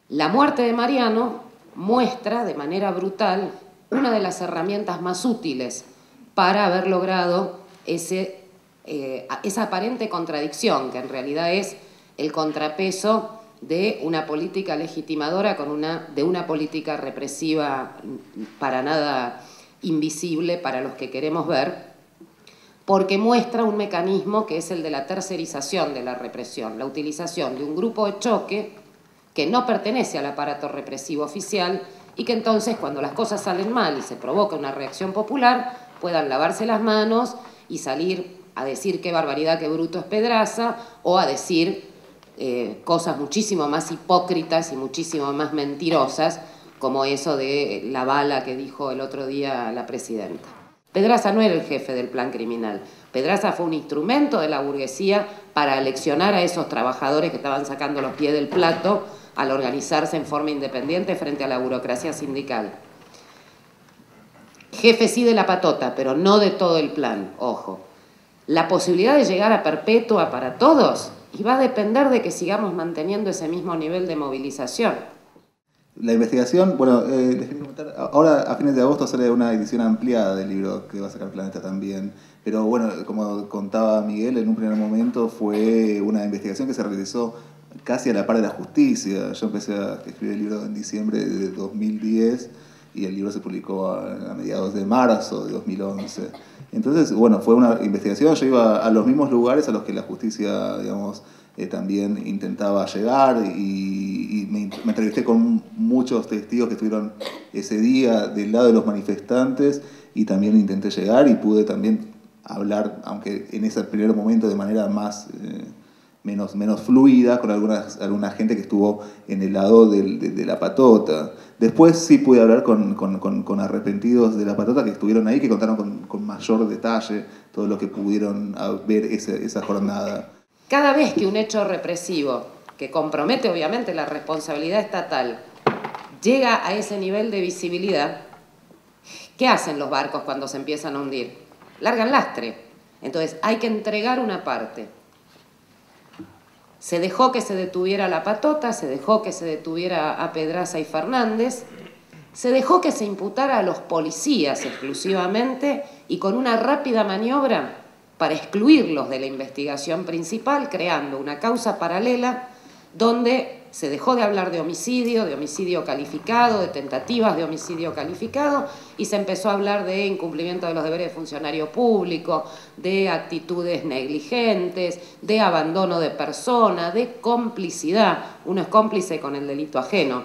La muerte de Mariano muestra de manera brutal una de las herramientas más útiles para haber logrado esa aparente contradicción, que en realidad es el contrapeso de una política legitimadora de una política represiva para nada invisible para los que queremos ver, porque muestra un mecanismo que es el de la tercerización de la represión, la utilización de un grupo de choque que no pertenece al aparato represivo oficial y que entonces, cuando las cosas salen mal y se provoca una reacción popular, puedan lavarse las manos y salir a decir qué barbaridad, qué bruto es Pedraza, o a decir cosas muchísimo más hipócritas y muchísimo más mentirosas, como eso de la bala que dijo el otro día la presidenta. Pedraza no era el jefe del plan criminal. Pedraza fue un instrumento de la burguesía para aleccionar a esos trabajadores que estaban sacando los pies del plato al organizarse en forma independiente frente a la burocracia sindical. Jefe sí de la patota, pero no de todo el plan, ojo. La posibilidad de llegar a perpetua para todos y va a depender de que sigamos manteniendo ese mismo nivel de movilización. La investigación, bueno, les quería comentar, ahora a fines de agosto sale una edición ampliada del libro que va a sacar Planeta también, pero bueno, como contaba Miguel, en un primer momento fue una investigación que se realizó casi a la par de la justicia. Yo empecé a escribir el libro en diciembre de 2010 y el libro se publicó a mediados de marzo de 2011. Entonces, bueno, fue una investigación, yo iba a los mismos lugares a los que la justicia, digamos, también intentaba llegar y me entrevisté con muchos testigos que estuvieron ese día del lado de los manifestantes y también intenté llegar y pude también hablar, aunque en ese primer momento de manera menos fluida, con alguna gente que estuvo en el lado de la patota. Después sí pude hablar con arrepentidos de la patota que estuvieron ahí, que contaron con mayor detalle todo lo que pudieron ver esa jornada. Cada vez que un hecho represivo, que compromete obviamente la responsabilidad estatal, llega a ese nivel de visibilidad, ¿qué hacen los barcos cuando se empiezan a hundir? Largan lastre. Entonces hay que entregar una parte. Se dejó que se detuviera la patota, se dejó que se detuviera a Pedraza y Fernández, se dejó que se imputara a los policías exclusivamente y con una rápida maniobra para excluirlos de la investigación principal, creando una causa paralela donde se dejó de hablar de homicidio calificado, de tentativas de homicidio calificado, y se empezó a hablar de incumplimiento de los deberes de funcionario público, de actitudes negligentes, de abandono de persona, de complicidad. Uno es cómplice con el delito ajeno,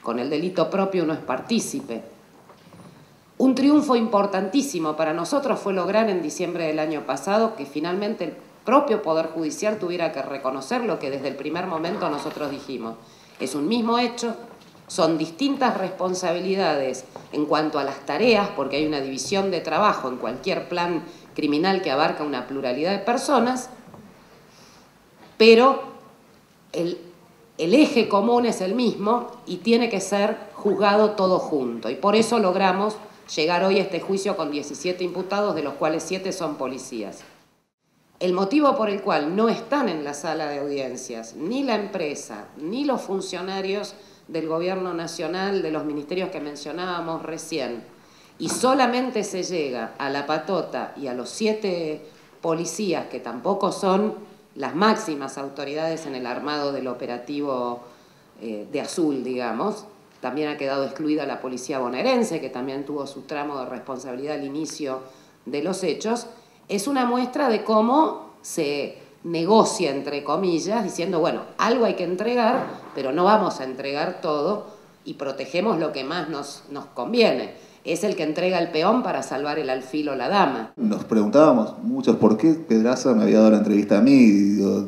con el delito propio uno es partícipe. Un triunfo importantísimo para nosotros fue lograr en diciembre del año pasado que finalmente el propio Poder Judicial tuviera que reconocer lo que desde el primer momento nosotros dijimos. Es un mismo hecho, son distintas responsabilidades en cuanto a las tareas, porque hay una división de trabajo en cualquier plan criminal que abarca una pluralidad de personas, pero el eje común es el mismo y tiene que ser juzgado todo junto. Y por eso logramos llegar hoy a este juicio con 17 imputados, de los cuales 7 son policías. El motivo por el cual no están en la sala de audiencias ni la empresa, ni los funcionarios del gobierno nacional, de los ministerios que mencionábamos recién, y solamente se llega a la patota y a los 7 policías, que tampoco son las máximas autoridades en el armado del operativo de Azul, digamos. También ha quedado excluida la policía bonaerense, que también tuvo su tramo de responsabilidad al inicio de los hechos. Es una muestra de cómo se negocia, entre comillas, diciendo, bueno, algo hay que entregar, pero no vamos a entregar todo y protegemos lo que más nos conviene. Es el que entrega el peón para salvar el alfil o la dama. Nos preguntábamos muchos por qué Pedraza me había dado la entrevista a mí. Digo,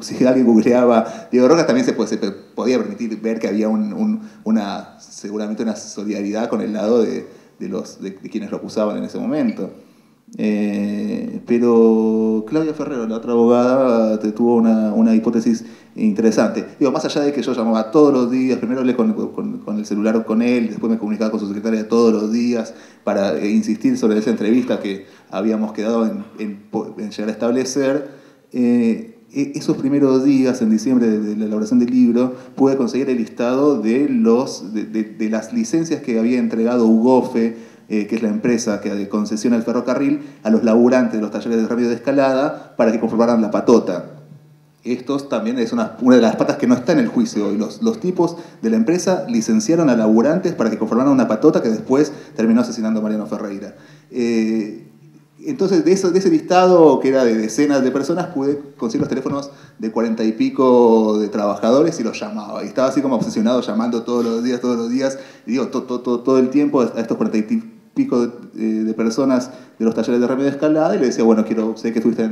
si alguien googleaba, Diego Rojas también se podía permitir ver que había seguramente una solidaridad con el lado de quienes lo acusaban en ese momento. Pero Claudia Ferrero, la otra abogada, tuvo una hipótesis interesante. Digo, más allá de que yo llamaba todos los días, primero hablé con el celular con él, después me comunicaba con su secretaria todos los días para insistir sobre esa entrevista que habíamos quedado en llegar a establecer. esos primeros días, en diciembre de la elaboración del libro, pude conseguir el listado de las licencias que había entregado UGOFE, que es la empresa que concesiona el ferrocarril, a los laburantes de los talleres de remedio de escalada para que conformaran la patota. Estos también es una de las patas que no está en el juicio hoy. Los tipos de la empresa licenciaron a laburantes para que conformaran una patota que después terminó asesinando a Mariano Ferreira. Entonces, de ese listado, que era de decenas de personas, pude conseguir los teléfonos de 40 y pico de trabajadores y los llamaba. Y estaba así como obsesionado llamando todos los días, y digo, todo el tiempo a estos 40 y pico de personas de los talleres de remedio de escalada, y le decía, bueno, sé que estuviste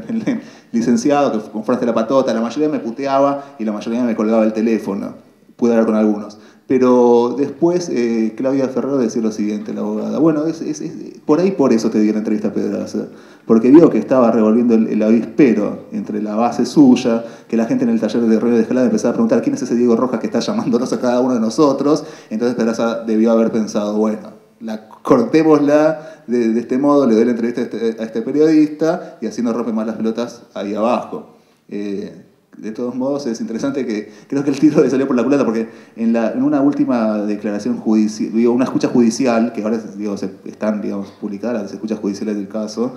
licenciado, que compraste la patota. La mayoría me puteaba y la mayoría me colgaba el teléfono. Pude hablar con algunos. Pero después Claudia Ferrero decía lo siguiente, la abogada. Bueno, por eso te di la entrevista a Pedraza, porque vio que estaba revolviendo el avispero entre la base suya, que la gente en el taller de remedio de escalada empezaba a preguntar quién es ese Diego Rojas que está llamándonos a cada uno de nosotros. Entonces Pedraza debió haber pensado, bueno, cortémosla de este modo, le doy la entrevista a este periodista y así no rompe más las pelotas ahí abajo. De todos modos, es interesante que creo que el tiro le salió por la culata, porque en una última declaración judicial, una escucha judicial, que ahora están publicadas las escuchas judiciales del caso,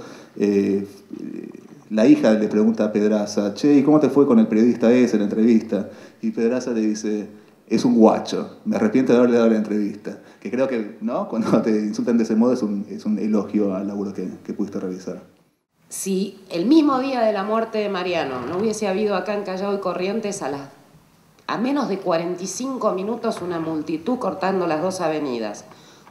la hija le pregunta a Pedraza, che, ¿y cómo te fue con el periodista ese en la entrevista? Y Pedraza le dice, es un guacho, me arrepiento de haberle dado la entrevista. Que creo que, ¿no?, cuando te insultan de ese modo es un elogio al laburo que pudiste realizar. Si el mismo día de la muerte de Mariano no hubiese habido acá en Callao y Corrientes a menos de 45 minutos una multitud cortando las dos avenidas,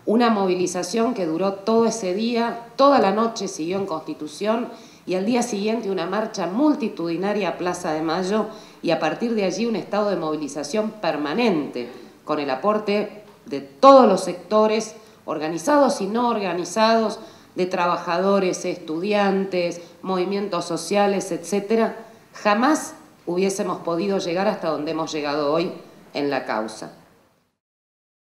una movilización que duró todo ese día, toda la noche siguió en Constitución y al día siguiente una marcha multitudinaria a Plaza de Mayo y a partir de allí un estado de movilización permanente con el aporte de todos los sectores, organizados y no organizados, de trabajadores, estudiantes, movimientos sociales, etcétera, jamás hubiésemos podido llegar hasta donde hemos llegado hoy en la causa.